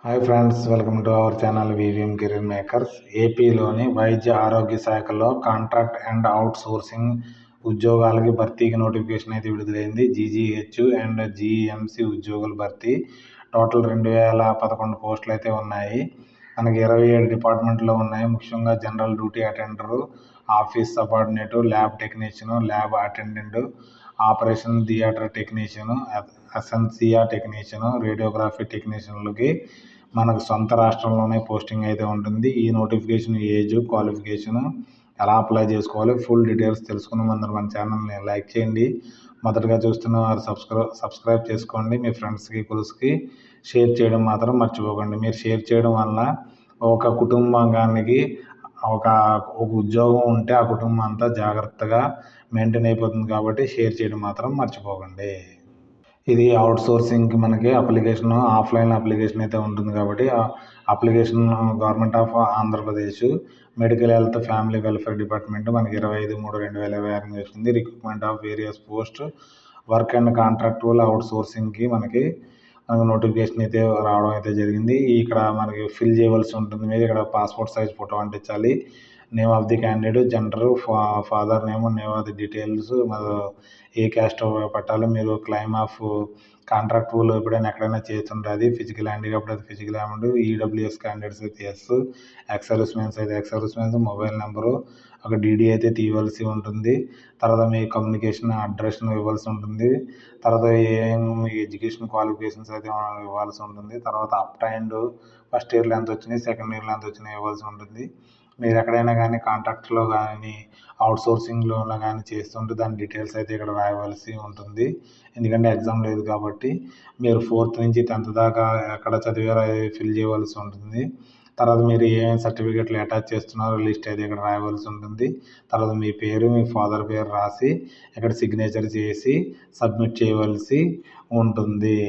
Hi friends, welcome to our channel VVM career makers. ఏపీలోని వైద్య ఆరోగ్య శాఖలో కాంట్రాక్ట్ అండ్ అవుట్ సోర్సింగ్ ఉద్యోగాలకి భర్తీకి నోటిఫికేషన్ అయితే విడుదలైంది. జీజీహెచ్ అండ్ జీఎంసీ ఉద్యోగుల భర్తీ టోటల్ 2011 పోస్టులు అయితే ఉన్నాయి. మనకి 27 డిపార్ట్మెంట్లో ఉన్నాయి. ముఖ్యంగా general duty attender, office subordinate, lab technician, lab attendant, operation theatre technician, anaesthesia technician, radiography టెక్నీషియన్లకి మనకు సొంత రాష్ట్రంలోనే పోస్టింగ్ అయితే ఉంటుంది. ఈ నోటిఫికేషన్ ఏజ్, క్వాలిఫికేషను, ఎలా అప్లై చేసుకోవాలి, ఫుల్ డీటెయిల్స్ తెలుసుకున్న ముందర మన ఛానల్ని లైక్ చేయండి. మొదటగా చూస్తున్న వారు సబ్స్క్రైబ్ చేసుకోండి. మీ ఫ్రెండ్స్కి, కొలుసుకి షేర్ చేయడం మాత్రం మర్చిపోకండి. మీరు షేర్ చేయడం వల్ల ఒక కుటుంబానికి ఒక ఉద్యోగం ఉంటే ఆ కుటుంబం అంతా జాగ్రత్తగా మెయింటైన్ అయిపోతుంది. కాబట్టి షేర్ చేయడం మాత్రం మర్చిపోకండి. ఇది అవుట్ సోర్సింగ్కి మనకి అప్లికేషన్, ఆఫ్లైన్ అప్లికేషన్ అయితే ఉంటుంది. కాబట్టి application government of Andhra Pradesh medical health family welfare department మనకి 25/3/2026 వచ్చింది. Recruitment of various post work and contractual out సోర్సింగ్కి మనకి నోటిఫికేషన్ అయితే రావడం అయితే జరిగింది. ఇక్కడ మనకి ఫిల్ చేయవలసి ఉంటుంది. మీరు ఇక్కడ పాస్పోర్ట్ సైజ్ ఫోటో అంటించాలి. Name of the candidate, gender, father name, name of the details, ఏ క్యాస్ట్ పెట్టాలి. మీరు క్లైమ్ ఆఫ్ కాంట్రాక్టువల్ ఎప్పుడైనా ఎక్కడైనా చేస్తుంటే అది, ఫిజికల్ హ్యాండిక్యాప్డ్ అయితే ఫిజికల్ హ్యాండ్, ఈడబ్ల్యూఎస్ క్యాండిడేట్స్ అయితే ఎస్, ఎక్స్ సర్వీస్మెన్స్ అయితే ఎక్స్ సర్వీస్మెన్స్, మొబైల్ నెంబరు, ఒక డీడీ అయితే తీయవలసి ఉంటుంది. తర్వాత మీ కమ్యూనికేషన్ అడ్రస్ను ఇవ్వాల్సి ఉంటుంది. తర్వాత మీ ఎడ్యుకేషన్ క్వాలిఫికేషన్స్ అయితే ఇవ్వాల్సి ఉంటుంది. తర్వాత అప్టైన్డ్ ఫస్ట్ ఇయర్లో ఎంత వచ్చినాయి, సెకండ్ ఇయర్లో ఎంత వచ్చినాయి ఇవ్వాల్సి ఉంటుంది. మీరు ఎక్కడైనా కానీ కాంట్రాక్ట్లో కానీ అవుట్ సోర్సింగ్లో కానీ చేస్తుంటే దాని డీటెయిల్స్ అయితే ఇక్కడ రాయవలసి ఉంటుంది. ఎందుకంటే ఎగ్జామ్ లేదు కాబట్టి మీరు 4th నుంచి 10th దాకా ఎక్కడ చదివారో ఫిల్ చేయవలసి ఉంటుంది. తర్వాత మీరు ఏమేమి సర్టిఫికెట్లు అటాచ్ చేస్తున్నారో లిస్ట్ అయితే ఇక్కడ రాయవలసి ఉంటుంది. తర్వాత మీ పేరు, మీ ఫాదర్ పేరు రాసి ఇక్కడ సిగ్నేచర్ చేసి సబ్మిట్ చేయవలసి ఉంటుంది.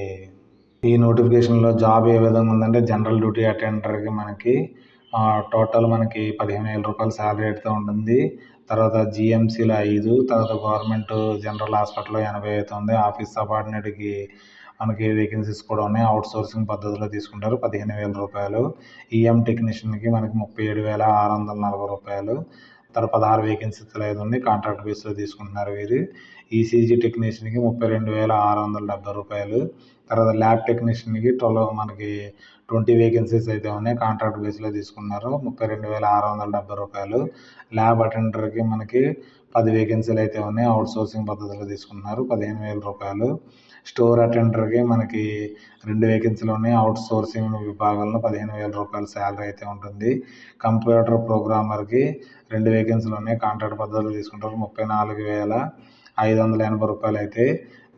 ఈ నోటిఫికేషన్లో జాబ్ ఏ విధంగా ఉందంటే జనరల్ డ్యూటీ అటెండర్కి మనకి టోటల్ మనకి 15,000 రూపాయల శాలరీ అయితే ఉంటుంది. తర్వాత జీఎంసీలో 5, తర్వాత గవర్నమెంట్ జనరల్ హాస్పిటల్లో 80 అయితే ఉంది. ఆఫీస్ సబార్డినేట్కి మనకి వేకెన్సీస్ కూడా ఉన్నాయి. అవుట్ సోర్సింగ్ పద్ధతిలో తీసుకుంటారు. 15,000 రూపాయలు. ఈఎం టెక్నీషియన్కి మనకి 37,640 రూపాయలు. తర్వాత 16 వేకెన్సీస్ అయితే ఉంది. కాంట్రాక్ట్ బేస్లో తీసుకుంటున్నారు వీరు. ఈసీజీ టెక్నీషియన్కి 32,670 రూపాయలు. తర్వాత ల్యాబ్ టెక్నీషియన్కి మనకి 20 వేకెన్సీస్ అయితే ఉన్నాయి. కాంట్రాక్ట్ బేస్లో తీసుకున్నారు. 32,670 రూపాయలు. ల్యాబ్ అటెండర్కి మనకి 10 వేకెన్సీలు అయితే ఉన్నాయి. అవుట్ సోర్సింగ్ పద్ధతిలో తీసుకున్నారు. 15,000 రూపాయలు. స్టోర్ అటెండర్కి మనకి 2 వేకెన్సీలు ఉన్నాయి. అవుట్ సోర్సింగ్ విభాగంలో 15,000 రూపాయల శాలరీ అయితే ఉంటుంది. కంప్యూటర్ ప్రోగ్రామర్కి 2 వేకెన్సీలు ఉన్నాయి. కాంట్రాక్ట్ పద్ధతిలో తీసుకుంటారు. 34,580 రూపాయలు అయితే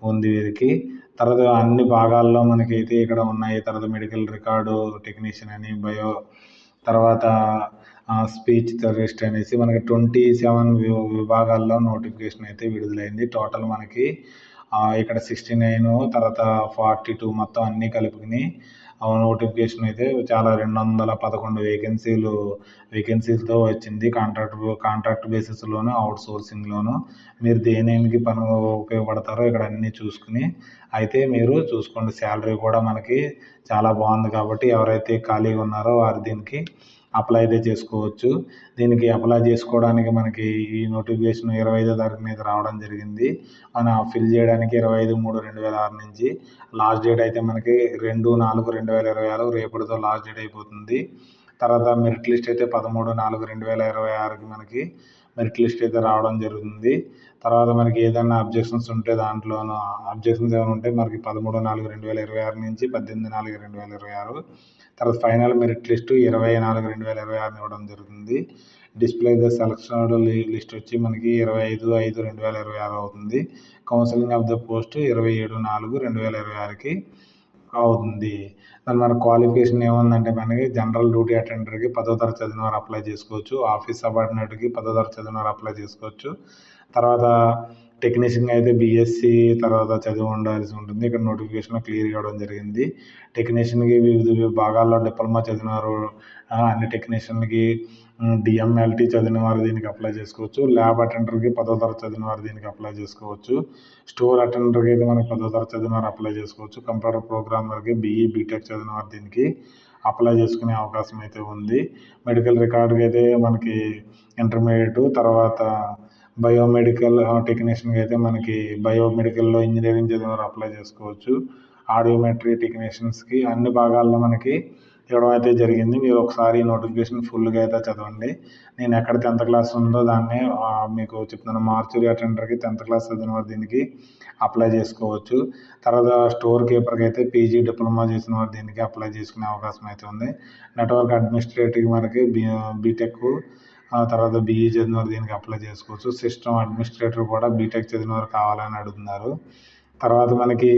ఉంది వీరికి. తర్వాత అన్ని భాగాల్లో మనకైతే ఇక్కడ ఉన్నాయి. తర్వాత మెడికల్ రికార్డు టెక్నీషియన్ అని, తర్వాత స్పీచ్ థెరపిస్ట్ అనేసి మనకి 27 విభాగాల్లో నోటిఫికేషన్ అయితే విడుదలైంది. టోటల్ మనకి ఇక్కడ 69, తర్వాత 42 మొత్తం అన్నీ కలుపుకుని నోటిఫికేషన్ అయితే చాలా 211 వేకెన్సీలతో వచ్చింది. కాంట్రాక్ట్ బేసిస్లోను, అవుట్ సోర్సింగ్లోను. మీరు దేనికి పని ఉపయోగపడతారో ఇక్కడ అన్నీ చూసుకుని అయితే మీరు చూసుకోండి. శాలరీ కూడా మనకి చాలా బాగుంది. కాబట్టి ఎవరైతే ఖాళీగా ఉన్నారో వారు దీనికి అప్లై అయితే చేసుకోవచ్చు. దీనికి అప్లై చేసుకోవడానికి మనకి ఈ నోటిఫికేషన్ 25వ తారీఖు మీద రావడం జరిగింది. మనం ఫిల్ చేయడానికి 25/3/2006 నుంచి లాస్ట్ డేట్ అయితే మనకి 2/4/2026 రేపటితో లాస్ట్ డేట్ అయిపోతుంది. తర్వాత మెరిట్ లిస్ట్ అయితే 13/4/2026కి మనకి మెరిట్ లిస్ట్ అయితే రావడం జరుగుతుంది. తర్వాత మనకి ఏదైనా అబ్జెక్షన్స్ ఉంటే దాంట్లోనూ అబ్జెక్షన్స్ ఏమైనా ఉంటే మనకి 13/4/2026 నుంచి 18/4/2026. తర్వాత ఫైనల్ మెరిట్ లిస్టు 20/4/2026 ఇవ్వడం జరుగుతుంది. డిస్ప్లే ద సెలక్షన్డ్ లిస్ట్ వచ్చి మనకి 25/5/2026 అవుతుంది. కౌన్సిలింగ్ ఆఫ్ ద పోస్ట్ 27/4/2026కి అవుతుంది. దాని మన క్వాలిఫికేషన్ ఏముందంటే మనకి జనరల్ డ్యూటీ అటెండర్కి 10వ తరగతి చదివిన వారు అప్లై చేసుకోవచ్చు. ఆఫీస్ సబార్డినేట్కి 10వ తరగతి చదివిన వారు అప్లై చేసుకోవచ్చు. తర్వాత టెక్నీషియన్గా అయితే బీఎస్సీ తర్వాత చదివి ఉండాల్సి ఉంటుంది. ఇక్కడ నోటిఫికేషన్లో క్లియర్ ఇవ్వడం జరిగింది. టెక్నీషియన్కి వివిధ విభాగాల్లో డిప్లొమా చదివినారు అన్ని టెక్నీషియన్కి డిఎంఎల్టీ చదివిన వారు దీనికి అప్లై చేసుకోవచ్చు. ల్యాబ్ అటెండర్కి 10వ తరగతి చదివిన వారు దీనికి అప్లై చేసుకోవచ్చు. స్టోర్ అటెండర్కి అయితే మనకి 10వ తరగతి చదివిన వారు అప్లై చేసుకోవచ్చు. కంప్యూటర్ ప్రోగ్రామర్కి బీఈ బీటెక్ చదివిన వారు దీనికి అప్లై చేసుకునే అవకాశం అయితే ఉంది. మెడికల్ రికార్డుకి అయితే మనకి ఇంటర్మీడియట్ తర్వాత బయోమెడికల్ టెక్నీషియన్కి అయితే మనకి బయోమెడికల్లో ఇంజనీరింగ్ చదివిన వారు అప్లై చేసుకోవచ్చు. ఆడియోమెట్రీ టెక్నీషియన్స్కి అన్ని భాగాల్లో మనకి ఇవ్వడం అయితే జరిగింది. మీరు ఒకసారి నోటిఫికేషన్ ఫుల్గా అయితే చదవండి. నేను ఎక్కడ 10th క్లాస్ ఉందో దాన్ని మీకు చెప్తున్నాను. మార్చురీ అటెండర్కి 10th క్లాస్ చదివిన వారు దీనికి అప్లై చేసుకోవచ్చు. తర్వాత స్టోర్ కీపర్కి అయితే పీజీ డిప్లొమా చేసిన వారు దీనికి అప్లై చేసుకునే అవకాశం అయితే ఉంది. నెట్వర్క్ అడ్మినిస్ట్రేటివ్ మనకి బీటెక్ తర్వాత బీఈ చదివిన వారు దీనికి అప్లై చేసుకోవచ్చు. సిస్టమ్ అడ్మినిస్ట్రేటర్ కూడా బీటెక్ చదివిన వారు కావాలని అడుగుతున్నారు. తర్వాత మనకి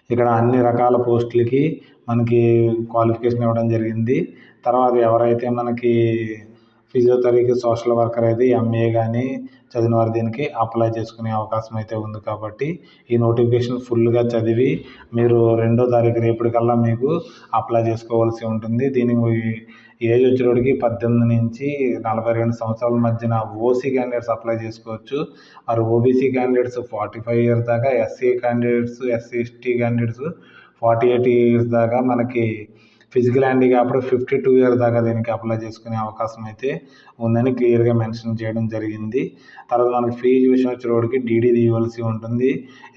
ఇక్కడ అన్ని రకాల పోస్టులకి మనకి క్వాలిఫికేషన్ ఇవ్వడం జరిగింది. తర్వాత ఎవరైతే మనకి ఫిజియోథెరపీ సోషల్ వర్కర్ అయితే ఎంఏ కానీ చదివిన వారు దీనికి అప్లై చేసుకునే అవకాశం అయితే ఉంది. కాబట్టి ఈ నోటిఫికేషన్ ఫుల్గా చదివి మీరు 2వ తారీఖు రేపటికల్లా మీకు అప్లై చేసుకోవాల్సి ఉంటుంది. దీనికి ఏజ్ వచ్చేటప్పటికి 18 నుంచి 42 సంవత్సరాల మధ్యన ఓసీ క్యాండిడేట్స్ అప్లై చేసుకోవచ్చు. మరి ఓబీసీ క్యాండిడేట్స్ 45 ఇయర్స్ దాకా, SC candidates, SC ST candidates 48 years దాకా, మనకి ఫిజికల్ హ్యాండిక్యాప్డ్ 52 ఇయర్స్ దాకా దీనికి అప్లై చేసుకునే అవకాశం అయితే ఉందని క్లియర్గా మెన్షన్ చేయడం జరిగింది. తర్వాత మనకి ఫీజు విషయం వచ్చేటప్పటికి డీడీ తీయవలసి ఉంటుంది.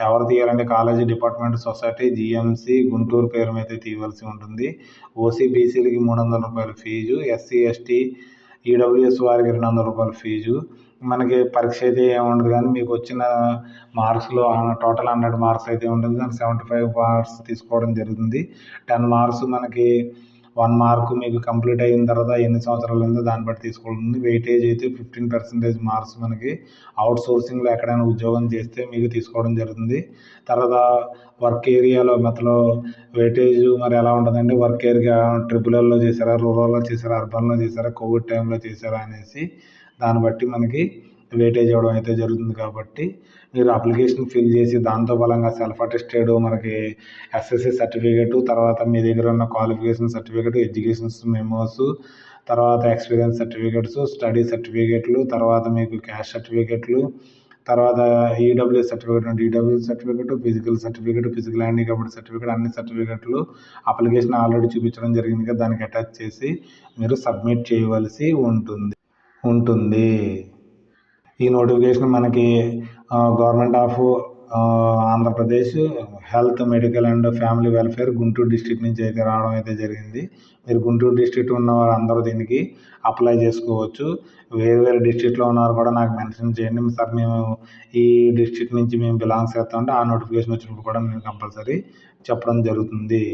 ఎవరు తీయాలంటే college department society GMC Guntur పేరు మీద తీయవలసి ఉంటుంది. ఓసీ బీసీలకి 300 రూపాయలు ఫీజు, ఎస్సీ ఎస్టీ ఈడబ్ల్యూఎస్ వారికి 200 రూపాయలు ఫీజు. మనకి పరీక్ష అయితే ఏముండదు కానీ మీకు వచ్చిన మార్క్స్లో టోటల్ 100 మార్క్స్ అయితే ఉంటుంది. దానికి 75 మార్క్స్ తీసుకోవడం జరుగుతుంది. 10 మార్క్స్ మనకి 1 మార్క్ మీకు కంప్లీట్ అయిన తర్వాత ఎన్ని సంవత్సరాలు ఉందో దాన్ని బట్టి తీసుకోవడం. వెయిటేజ్ అయితే 15% మార్క్స్ మనకి అవుట్ సోర్సింగ్లో ఎక్కడైనా ఉద్యోగం చేస్తే మీకు తీసుకోవడం జరుగుతుంది. తర్వాత వర్క్ ఏరియాలో మధ్యలో వెయిటేజ్ మరి ఎలా ఉంటుందంటే వర్క్ ఏరియా ట్రిపుల్లో చేశారా, రూరల్లో చేశారా, అర్బన్లో చేశారా, కోవిడ్ టైంలో చేశారా అనేసి దాన్ని బట్టి మనకి వెయిటేజ్ ఇవ్వడం అయితే జరుగుతుంది. కాబట్టి మీరు అప్లికేషన్ ఫిల్ చేసి దాంతో బలంగా సెల్ఫ్ అటెస్టెడ్ మనకి ఎస్ఎస్సి సర్టిఫికేట్, తర్వాత మీ దగ్గర ఉన్న క్వాలిఫికేషన్ సర్టిఫికేట్, ఎడ్యుకేషన్స్ మెమోస్, తర్వాత ఎక్స్పీరియన్స్ సర్టిఫికేట్స్, స్టడీ సర్టిఫికేట్లు, తర్వాత మీకు క్యాస్ట్ సర్టిఫికేట్లు, తర్వాత EWS certificate, EWS certificate, physical handicapped certificate, అన్ని సర్టిఫికేట్లు అప్లికేషన్ ఆల్రెడీ చూపించడం జరిగింది కదా, దానికి అటాచ్ చేసి మీరు సబ్మిట్ చేయవలసి ఉంటుంది. ఈ నోటిఫికేషన్ మనకి government of Andhra Pradesh health, medical and family welfare Guntur district నుంచి అయితే రావడం అయితే జరిగింది. మీరు గుంటూరు డిస్ట్రిక్ట్ ఉన్న వారు అందరూ దీనికి అప్లై చేసుకోవచ్చు. వేరే వేరే డిస్ట్రిక్ట్లో ఉన్నవారు కూడా నాకు మెన్షన్ చేయండి, సార్ మేము ఈ డిస్ట్రిక్ట్ నుంచి మేము బిలాంగ్స్ చేస్తామంటే ఆ నోటిఫికేషన్ వచ్చినప్పుడు కూడా మేము కంపల్సరీ చెప్పడం జరుగుతుంది.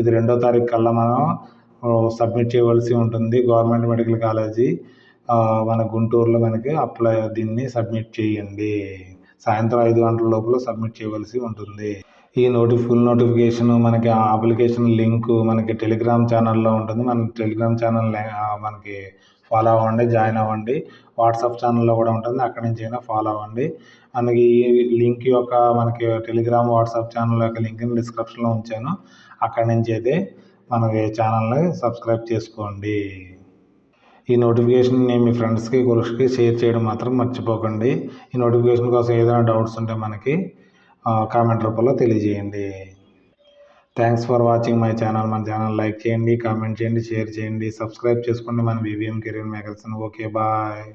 ఇది 2వ తారీఖు కల్లా మనం సబ్మిట్ చేయవలసి ఉంటుంది. గవర్నమెంట్ మెడికల్ కాలేజీ మన గుంటూరులో మనకి దీన్ని సబ్మిట్ చేయండి. సాయంత్రం 5 గంటల లోపల సబ్మిట్ చేయవలసి ఉంటుంది. ఈ ఫుల్ నోటిఫికేషన్ మనకి ఆ అప్లికేషన్ లింక్ మనకి టెలిగ్రామ్ ఛానల్లో ఉంటుంది. మన టెలిగ్రామ్ ఛానల్ మనకి ఫాలో అవ్వండి, జాయిన్ అవ్వండి. వాట్సాప్ ఛానల్లో కూడా ఉంటుంది, అక్కడి నుంచి అయినా ఫాలో అవ్వండి. మనకి ఈ లింక్ యొక్క మనకి టెలిగ్రామ్, వాట్సాప్ ఛానల్ యొక్క లింక్ని డిస్క్రిప్షన్లో ఉంచాను. అక్కడి నుంచి అయితే మనకి ఛానల్ని సబ్స్క్రైబ్ చేసుకోండి. ఈ నోటిఫికేషన్ని మీ ఫ్రెండ్స్కి, కొలీగ్స్కి షేర్ చేయడం మాత్రం మర్చిపోకండి. ఈ నోటిఫికేషన్ కోసం ఏదైనా డౌట్స్ ఉంటే మనకి కామెంట్ రూపంలో తెలియజేయండి. Thanks for watching my channel. మన ఛానల్ లైక్ చేయండి, కామెంట్ చేయండి, షేర్ చేయండి, సబ్స్క్రైబ్ చేసుకోండి మన VVM career makers. Okay, bye.